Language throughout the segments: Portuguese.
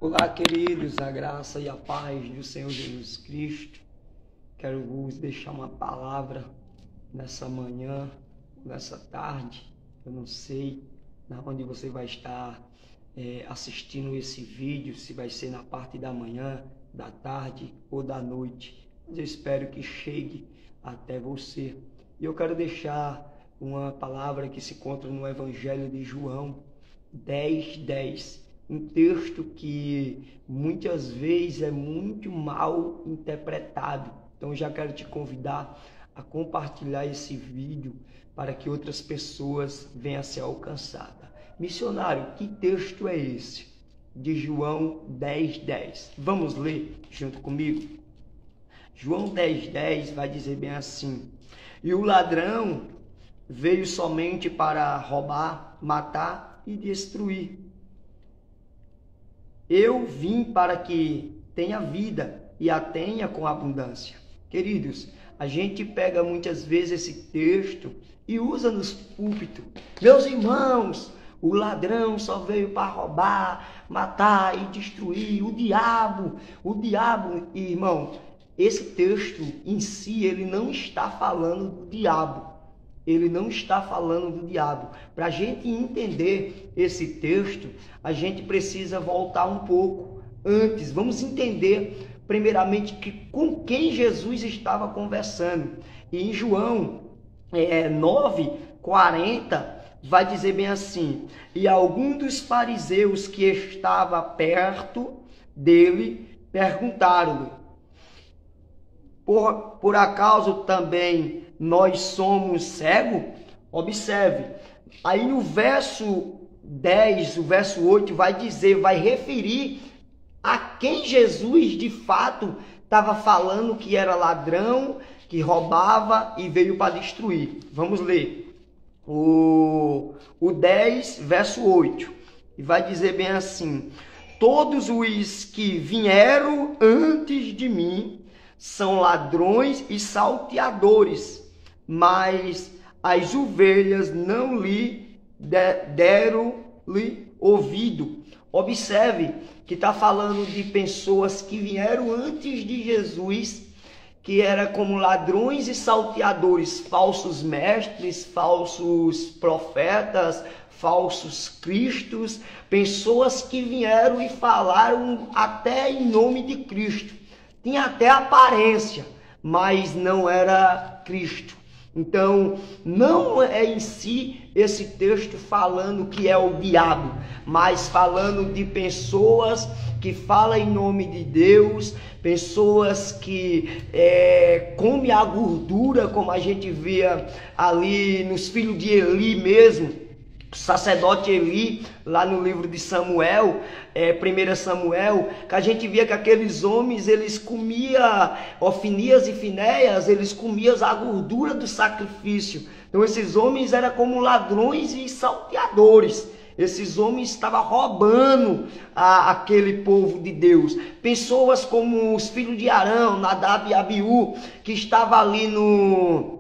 Olá, queridos, a graça e a paz do Senhor Jesus Cristo. Quero vos deixar uma palavra nessa manhã, nessa tarde. Eu não sei na onde você vai estar assistindo esse vídeo, se vai ser na parte da manhã, da tarde ou da noite. Mas eu espero que chegue até você. E eu quero deixar uma palavra que se encontra no Evangelho de João 10:10. Um texto que muitas vezes é muito mal interpretado. Então já quero te convidar a compartilhar esse vídeo para que outras pessoas venham a ser alcançadas. Missionário, que texto é esse? De João 10:10. Vamos ler junto comigo? João 10:10 vai dizer bem assim: e o ladrão veio somente para roubar, matar e destruir. Eu vim para que tenha vida e a tenha com abundância. Queridos, a gente pega muitas vezes esse texto e usa nos púlpitos. Meus irmãos, o ladrão só veio para roubar, matar e destruir. O diabo, irmão, esse texto em si, ele não está falando do diabo. Ele não está falando do diabo. Para a gente entender esse texto, a gente precisa voltar um pouco antes. Vamos entender, primeiramente, com quem Jesus estava conversando. E em João 9:40, vai dizer bem assim: e algum dos fariseus que estava perto dele perguntaram-lhe: por acaso também nós somos cegos? Observe, aí no verso 10, o verso 8 vai referir a quem Jesus de fato estava falando que era ladrão, que roubava e veio para destruir. Vamos ler o 10, verso 8, e vai dizer bem assim: todos os que vieram antes de mim são ladrões e salteadores, mas as ovelhas não lhe deram-lhe ouvido. Observe que está falando de pessoas que vieram antes de Jesus, que era como ladrões e salteadores, falsos mestres, falsos profetas, falsos cristos, pessoas que vieram e falaram até em nome de Cristo. Tinha até aparência, mas não era Cristo. Então, não é em si esse texto falando que é o diabo, mas falando de pessoas que falam em nome de Deus, pessoas que comem a gordura, como a gente via ali nos filhos de Eli mesmo, o sacerdote Eli, lá no livro de Samuel, 1 Samuel, que a gente via que aqueles homens, eles comiam Ofnias e Finéias, eles comiam a gordura do sacrifício. Então esses homens eram como ladrões e salteadores. Esses homens estavam roubando aquele povo de Deus. Pessoas como os filhos de Arão, Nadab e Abiú, que estavam ali no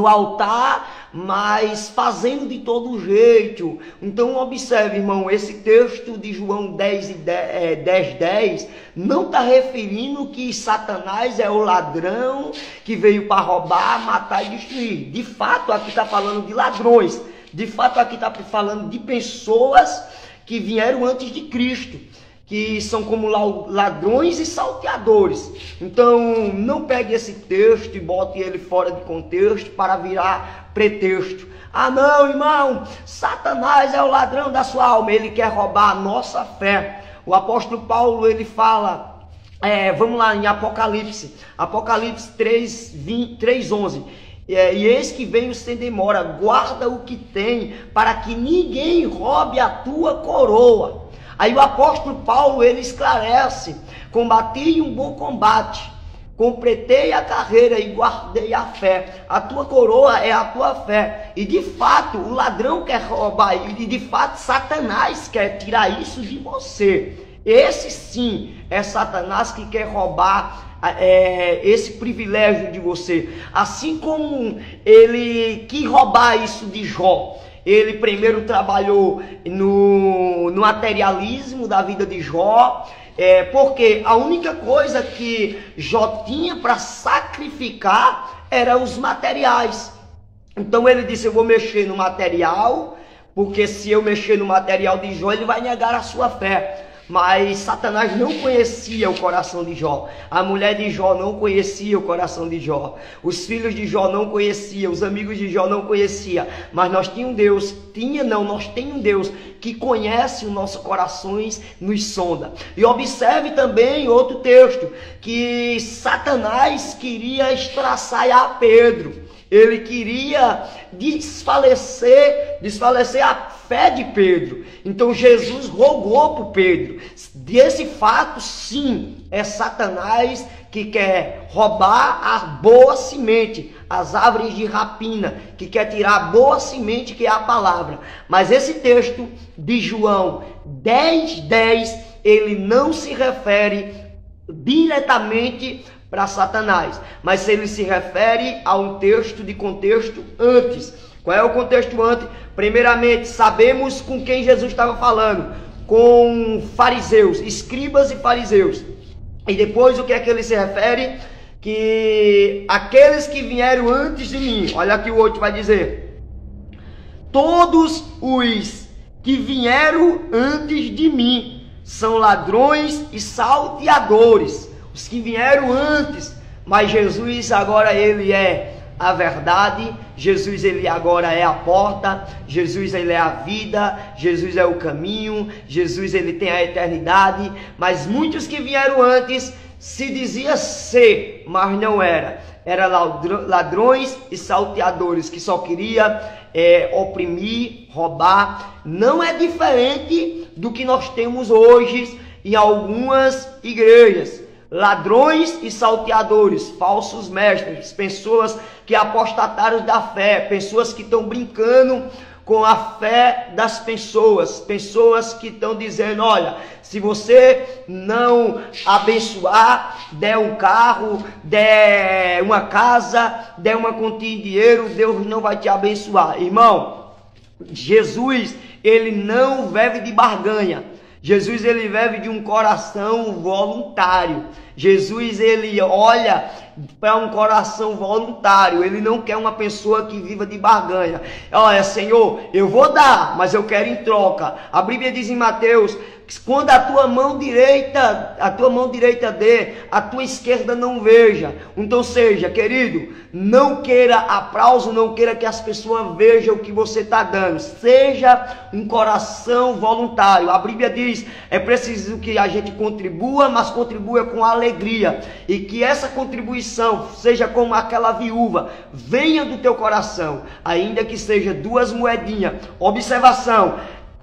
altar, mas fazendo de todo jeito. Então observe, irmão, esse texto de João 10:10 não está referindo que Satanás é o ladrão que veio para roubar, matar e destruir. De fato, aqui está falando de ladrões. De fato, aqui está falando de pessoas que vieram antes de Cristo, que são como ladrões e salteadores. Então, não pegue esse texto e bote ele fora de contexto para virar pretexto. Ah não, irmão, Satanás é o ladrão da sua alma, ele quer roubar a nossa fé. O apóstolo Paulo, ele fala, vamos lá em Apocalipse 3:11. E eis que venho sem demora, guarda o que tem, para que ninguém roube a tua coroa. Aí o apóstolo Paulo, ele esclarece: combati um bom combate, completei a carreira e guardei a fé. A tua coroa é a tua fé. E de fato, o ladrão quer roubar, e de fato, Satanás quer tirar isso de você. Esse sim é Satanás que quer roubar esse privilégio de você. Assim como ele quis roubar isso de Jó. ele primeiro trabalhou no materialismo da vida de Jó, porque a única coisa que Jó tinha para sacrificar eram os materiais. Então ele disse: eu vou mexer no material, porque se eu mexer no material de Jó, ele vai negar a sua fé. Mas Satanás não conhecia o coração de Jó. A mulher de Jó não conhecia o coração de Jó. Os filhos de Jó não conheciam. Os amigos de Jó não conheciam. Mas nós tínhamos um Deus. Nós temos um Deus que conhece os nossos corações, nos sonda. E observe também outro texto, que Satanás queria estraçalhar Pedro. Ele queria desfalecer a fé de Pedro. Então Jesus rogou por Pedro. Desse fato, sim, é Satanás que quer roubar a boa semente, as árvores de rapina, que quer tirar a boa semente, que é a palavra. Mas esse texto de João 10:10, ele não se refere diretamente para Satanás, mas ele se refere a um texto de contexto antes. Qual é o contexto antes? Primeiramente, sabemos com quem Jesus estava falando, com fariseus, escribas e fariseus. E depois o que é que ele se refere? Que aqueles que vieram antes de mim, olha aqui o outro vai dizer: todos os que vieram antes de mim são ladrões e salteadores. Os que vieram antes, mas Jesus agora ele é a verdade, Jesus ele agora é a porta, Jesus ele é a vida, Jesus é o caminho, Jesus ele tem a eternidade. Mas muitos que vieram antes se dizia ser, mas não era. Era ladrões e salteadores que só queria oprimir, roubar. Não é diferente do que nós temos hoje em algumas igrejas. Ladrões e salteadores, falsos mestres, pessoas que apostataram da fé, pessoas que estão brincando com a fé das pessoas, pessoas que estão dizendo: olha, se você não abençoar, der um carro, der uma casa, der uma quantia de dinheiro, Deus não vai te abençoar. Irmão, Jesus, ele não vive de barganha. Jesus ele vive de um coração voluntário. Jesus ele olha para um coração voluntário. Ele não quer uma pessoa que viva de barganha. Olha, Senhor, eu vou dar, mas eu quero em troca. A Bíblia diz em Mateus: quando a tua mão direita dê, a tua esquerda não veja. Então seja, querido, não queira aplauso, não queira que as pessoas vejam o que você está dando. Seja um coração voluntário. A Bíblia diz: é preciso que a gente contribua, mas contribua com alegria. E que essa contribuição seja como aquela viúva, venha do teu coração, ainda que seja 2 moedinhas. Observação: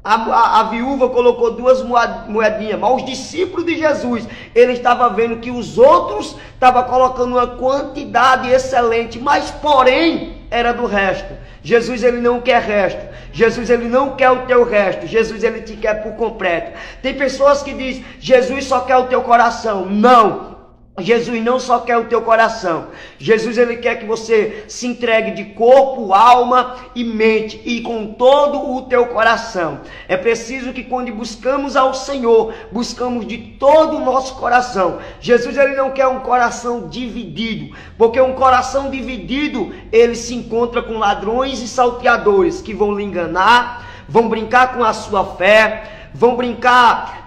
a viúva colocou 2 moedinhas, mas os discípulos de Jesus, ele estava vendo que os outros estavam colocando uma quantidade excelente, mas porém era do resto. Jesus ele não quer resto. Jesus ele não quer o teu resto. Jesus ele te quer por completo. Tem pessoas que dizem: Jesus só quer o teu coração. Não. Jesus não só quer o teu coração. Jesus ele quer que você se entregue de corpo, alma e mente, e com todo o teu coração. É preciso que quando buscamos ao Senhor, buscamos de todo o nosso coração. Jesus ele não quer um coração dividido, porque um coração dividido, ele se encontra com ladrões e salteadores que vão lhe enganar, vão brincar com a sua fé, vão brincar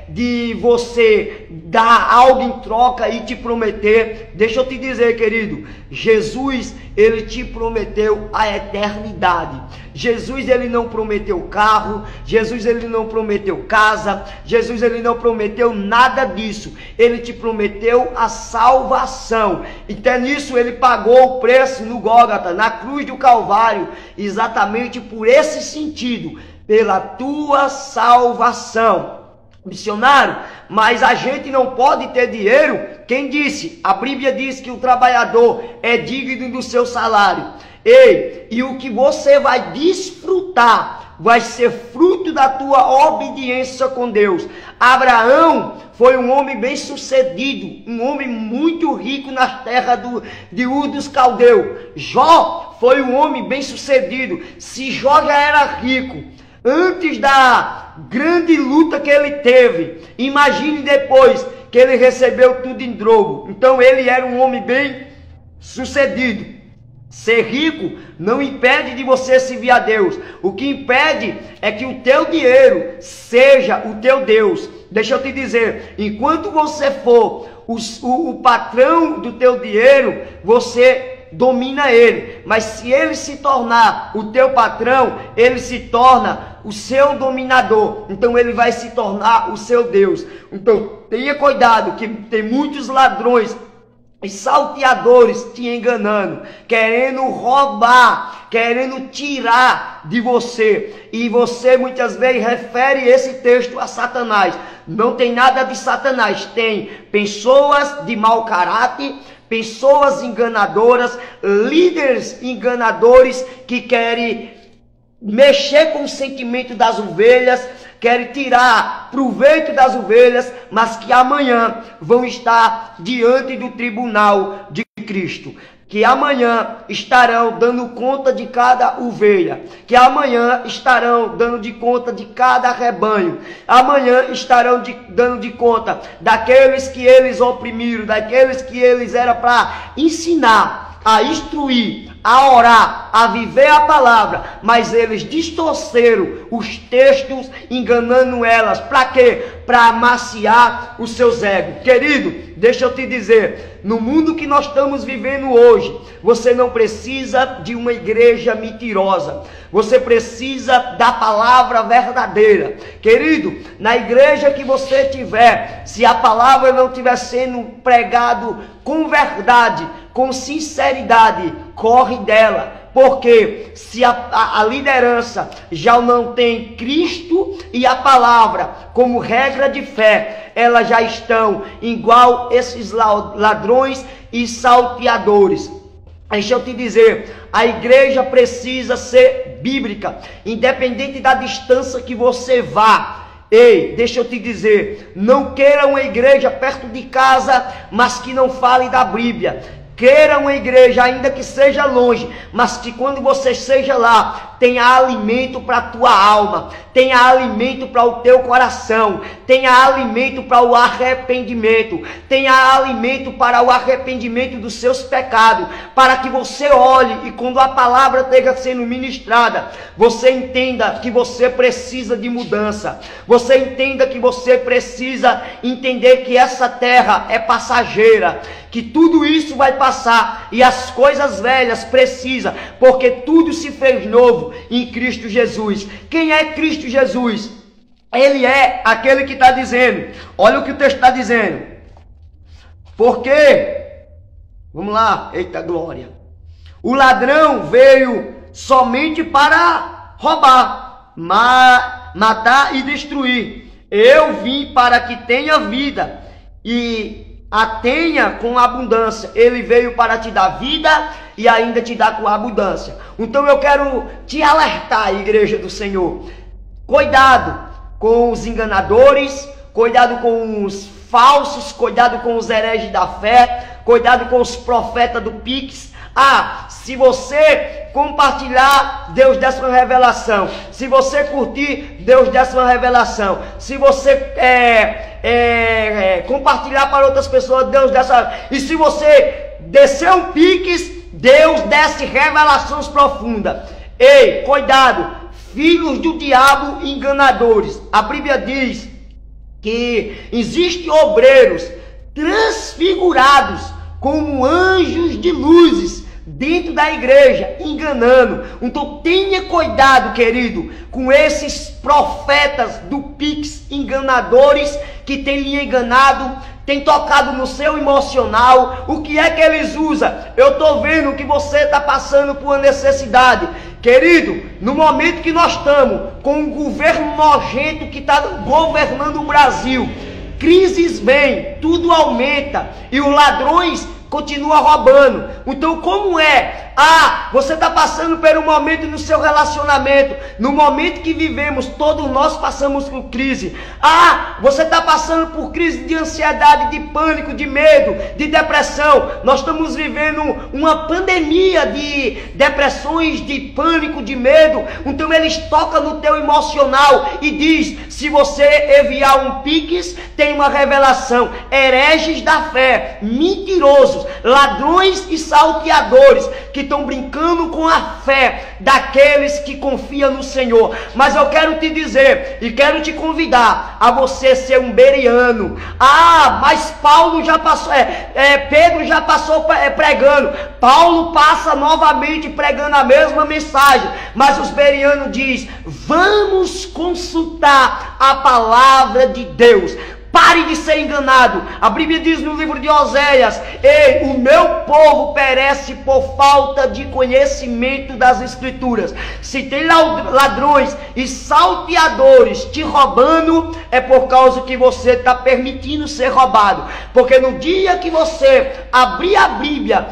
de você dar algo em troca e te prometer. Deixa eu te dizer, querido, Jesus, ele te prometeu a eternidade. Jesus, ele não prometeu carro. Jesus, ele não prometeu casa. Jesus, ele não prometeu nada disso. Ele te prometeu a salvação. Então nisso ele pagou o preço no Gólgota, na cruz do Calvário, exatamente por esse sentido, pela tua salvação. Missionário, mas a gente não pode ter dinheiro. Quem disse? A Bíblia diz que o trabalhador é digno do seu salário. Ei, e o que você vai desfrutar vai ser fruto da tua obediência com Deus. Abraão foi um homem bem sucedido, um homem muito rico nas terras de Ur dos Caldeus. Jó foi um homem bem-sucedido. Se Jó já era rico antes da grande luta que ele teve, imagine depois que ele recebeu tudo em dobro. Então ele era um homem bem-sucedido. Ser rico não impede de você servir a Deus. O que impede é que o teu dinheiro seja o teu Deus. Deixa eu te dizer, enquanto você for o patrão do teu dinheiro, você domina ele. Mas se ele se tornar o teu patrão, ele se torna o seu dominador. Então ele vai se tornar o seu Deus. Então tenha cuidado, que tem muitos ladrões e salteadores te enganando, querendo roubar, querendo tirar de você. E você muitas vezes refere esse texto a Satanás. Não tem nada de Satanás, tem pessoas de mau caráter, pessoas enganadoras, líderes enganadores que querem mexer com o sentimento das ovelhas, querem tirar proveito das ovelhas, mas que amanhã vão estar diante do tribunal de Cristo. Que amanhã estarão dando conta de cada ovelha, que amanhã estarão dando de conta de cada rebanho, amanhã estarão dando de conta daqueles que eles oprimiram, daqueles que eles eram para ensinar, a instruir, a orar, a viver a palavra, mas eles distorceram os textos, enganando elas. Para quê? Para amaciar os seus egos. Querido, deixa eu te dizer, no mundo que nós estamos vivendo hoje, você não precisa de uma igreja mentirosa. Você precisa da palavra verdadeira. Querido, na igreja que você tiver, se a palavra não estiver sendo pregado com verdade, com sinceridade, corre dela. Porque se a liderança já não tem Cristo e a palavra como regra de fé, elas já estão igual esses ladrões e salteadores. Deixa eu te dizer, a igreja precisa ser bíblica, independente da distância que você vá. Ei, deixa eu te dizer, não queira uma igreja perto de casa, mas que não fale da Bíblia. Queira uma igreja, ainda que seja longe, mas que quando você seja lá, tenha alimento para a tua alma, tenha alimento para o teu coração, tenha alimento para o arrependimento, tenha alimento para o arrependimento dos seus pecados, para que você olhe e quando a palavra esteja sendo ministrada, você entenda que você precisa de mudança, você entenda que você precisa entender que essa terra é passageira, que tudo isso vai passar e as coisas velhas precisam, porque tudo se fez novo em Cristo Jesus. Quem é Cristo Jesus? Ele é aquele que está dizendo, olha o que o texto está dizendo, porque, vamos lá, eita glória, o ladrão veio somente para roubar, matar e destruir. Eu vim para que tenha vida e a tenha com abundância. Ele veio para te dar vida e ainda te dar com abundância. Então eu quero te alertar, igreja do Senhor. Cuidado com os enganadores, cuidado com os falsos, cuidado com os hereges da fé, cuidado com os profetas do Pix. Se você compartilhar, Deus desce uma revelação. Se você curtir, Deus desce uma revelação. Se você compartilhar para outras pessoas, Deus desce. E se você descer um Pix, Deus desce revelações profundas. Ei, cuidado, filhos do diabo enganadores. A Bíblia diz que existem obreiros transfigurados como anjos de luzes dentro da igreja, enganando. Então tenha cuidado, querido, com esses profetas do Pix enganadores que tem lhe enganado, tem tocado no seu emocional. O que é que eles usam? Eu estou vendo que você está passando por uma necessidade. Querido, no momento que nós estamos com um governo nojento que está governando o Brasil, crises vêm, tudo aumenta e os ladrões continuam roubando. Então como é Você está passando por um momento no seu relacionamento. No momento que vivemos, todos nós passamos por crise. Você está passando por crise de ansiedade, de pânico, de medo, de depressão. Nós estamos vivendo uma pandemia de depressões, de pânico, de medo. Então eles tocam no teu emocional e diz: se você enviar um pix, tem uma revelação. Hereges da fé, mentirosos, ladrões e salteadores que estão brincando com a fé daqueles que confiam no Senhor. Mas eu quero te dizer e quero te convidar a você ser um bereano. Mas Paulo já passou, Pedro já passou pregando. Paulo passa novamente pregando a mesma mensagem. Mas os bereanos dizem: vamos consultar a palavra de Deus. Pare de ser enganado. A Bíblia diz no livro de Oséias: o meu povo perece por falta de conhecimento das Escrituras. Se tem ladrões e salteadores te roubando, é por causa que você está permitindo ser roubado. Porque no dia que você abrir a Bíblia,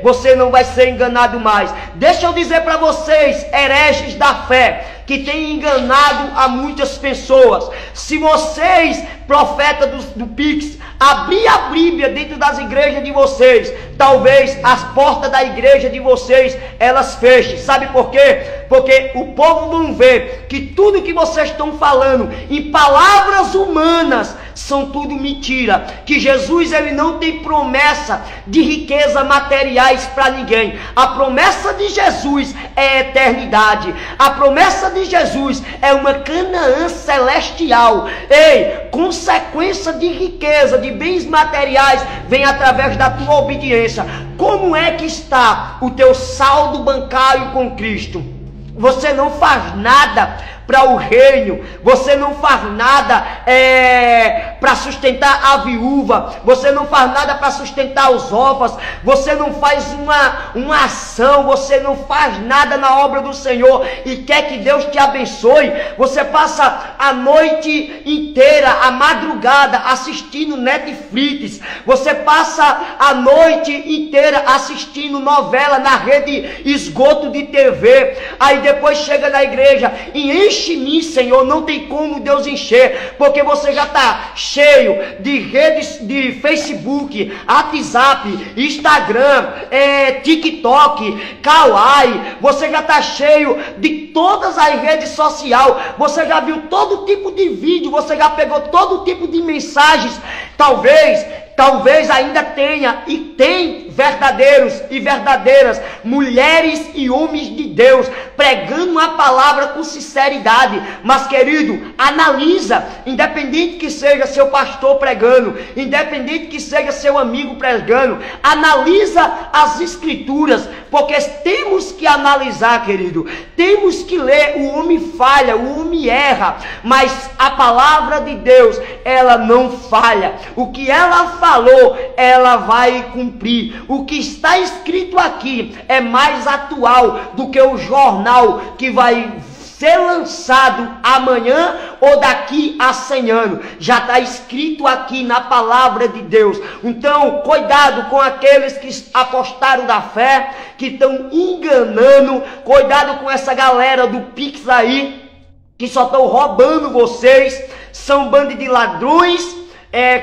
você não vai ser enganado mais. Deixa eu dizer para vocês, hereges da fé, que tem enganado a muitas pessoas: se vocês, profetas do Pix, abrir a Bíblia dentro das igrejas de vocês, talvez as portas da igreja de vocês, elas fechem. Sabe por quê? Porque o povo vão ver que tudo que vocês estão falando em palavras humanas são tudo mentira. Que Jesus, ele não tem promessa de riqueza materiais para ninguém. A promessa de Jesus é eternidade. A promessa de Jesus é uma Canaã celestial. Consequência de riqueza, de bens materiais, vem através da tua obediência. Como é que está o teu saldo bancário com Cristo? Você não faz nada para o reino, você não faz nada para sustentar a viúva, você não faz nada para sustentar os órfãos, você não faz uma ação, você não faz nada na obra do Senhor e quer que Deus te abençoe. Você passa a noite inteira, a madrugada, assistindo Netflix, você passa a noite inteira assistindo novela na rede esgoto de TV, aí depois chega na igreja e enche-me, Senhor. Não tem como Deus encher, porque você já está cheio de redes, de Facebook, WhatsApp, Instagram, TikTok, Kawaii. Você já está cheio de todas as redes sociais. Você já viu todo tipo de vídeo, você já pegou todo tipo de mensagens. Talvez ainda tenha e tem verdadeiros e verdadeiras mulheres e homens de Deus pregando a palavra com sinceridade. Mas, querido, analisa, independente que seja seu pastor pregando, independente que seja seu amigo pregando, analisa as Escrituras, porque temos que analisar, querido. Temos que ler. O homem falha, o homem erra, mas a palavra de Deus, ela não falha. O que ela falou, ela vai cumprir. O que está escrito aqui é mais atual do que o jornal que vai ser lançado amanhã ou daqui a 100 anos. Já está escrito aqui na palavra de Deus. Então, cuidado com aqueles que apostaram da fé, que estão enganando. Cuidado com essa galera do Pix aí, que só estão roubando vocês. São um bando de ladrões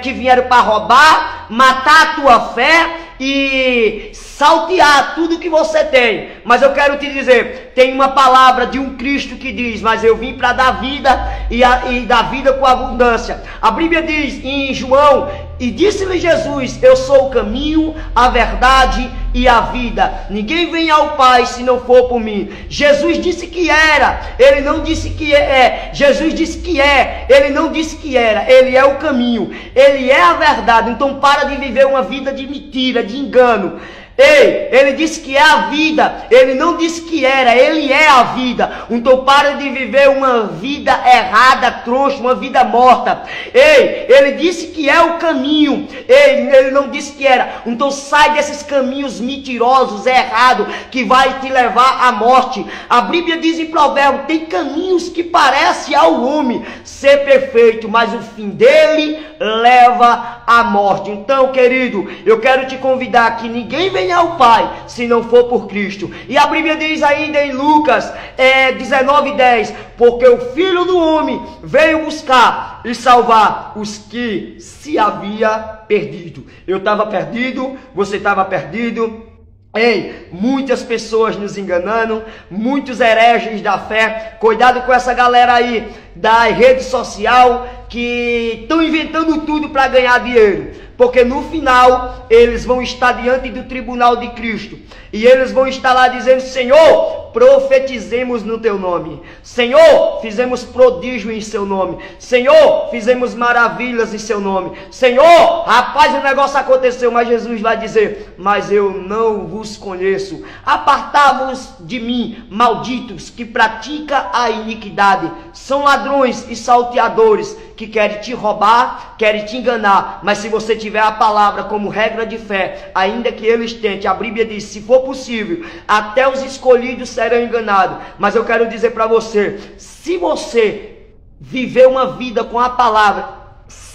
que vieram para roubar, matar a tua fé e saltear tudo que você tem. Mas eu quero te dizer, tem uma palavra de um Cristo que diz: mas eu vim para dar vida e dar vida com abundância. A Bíblia diz em João: e disse-lhe Jesus: eu sou o caminho, a verdade e a vida. Ninguém vem ao Pai se não for por mim. Jesus disse que era, ele não disse que é. Jesus disse que é, ele não disse que era. Ele é o caminho, ele é a verdade. Então para de viver uma vida de mentira, de engano. Ele disse que é a vida, ele não disse que era, ele é a vida. Então para de viver uma vida errada, troncha, uma vida morta. Ele disse que é o caminho, ele não disse que era. Então sai desses caminhos mentirosos, errados, que vai te levar à morte. A Bíblia diz em Provérbios: tem caminhos que parecem ao homem ser perfeito, mas o fim dele leva à morte. Então, querido, eu quero te convidar que ninguém vem quem é o Pai, se não for por Cristo? E a Bíblia diz ainda em Lucas 19:10, porque o Filho do Homem veio buscar e salvar os que se havia perdido. Eu estava perdido, você estava perdido. Ei, muitas pessoas nos enganando, muitos hereges da fé. Cuidado com essa galera aí da rede social que estão inventando tudo para ganhar dinheiro, porque no final eles vão estar diante do tribunal de Cristo e eles vão estar lá dizendo: Senhor, profetizemos no teu nome, Senhor, fizemos prodígio em seu nome, Senhor, fizemos maravilhas em seu nome, Senhor, rapaz, o negócio aconteceu. Mas Jesus vai dizer: mas eu não vos conheço, apartai-vos de mim, malditos, que pratica a iniquidade. São ladrões e salteadores que querem te roubar, querem te enganar. Mas se você tiver a palavra como regra de fé, ainda que eles tentem, a Bíblia diz: se for possível, até os escolhidos serão enganados. Mas eu quero dizer para você, se você viver uma vida com a palavra,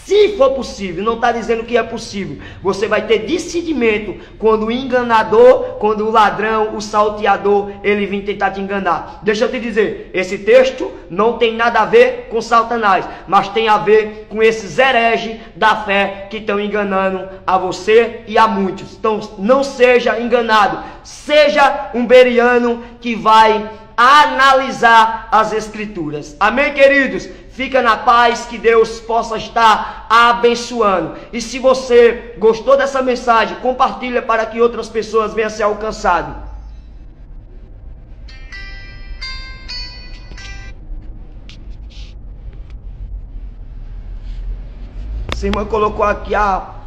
se for possível, não está dizendo que é possível, você vai ter discernimento quando o enganador, quando o ladrão, o salteador, ele vem tentar te enganar. Deixa eu te dizer, esse texto não tem nada a ver com Satanás, mas tem a ver com esses hereges da fé que estão enganando a você e a muitos. Então não seja enganado, seja um bereano que vai analisar as Escrituras. Amém, queridos? Fica na paz, que Deus possa estar abençoando. E se você gostou dessa mensagem, compartilha para que outras pessoas venham a ser alcançadas. Essa irmã colocou aqui a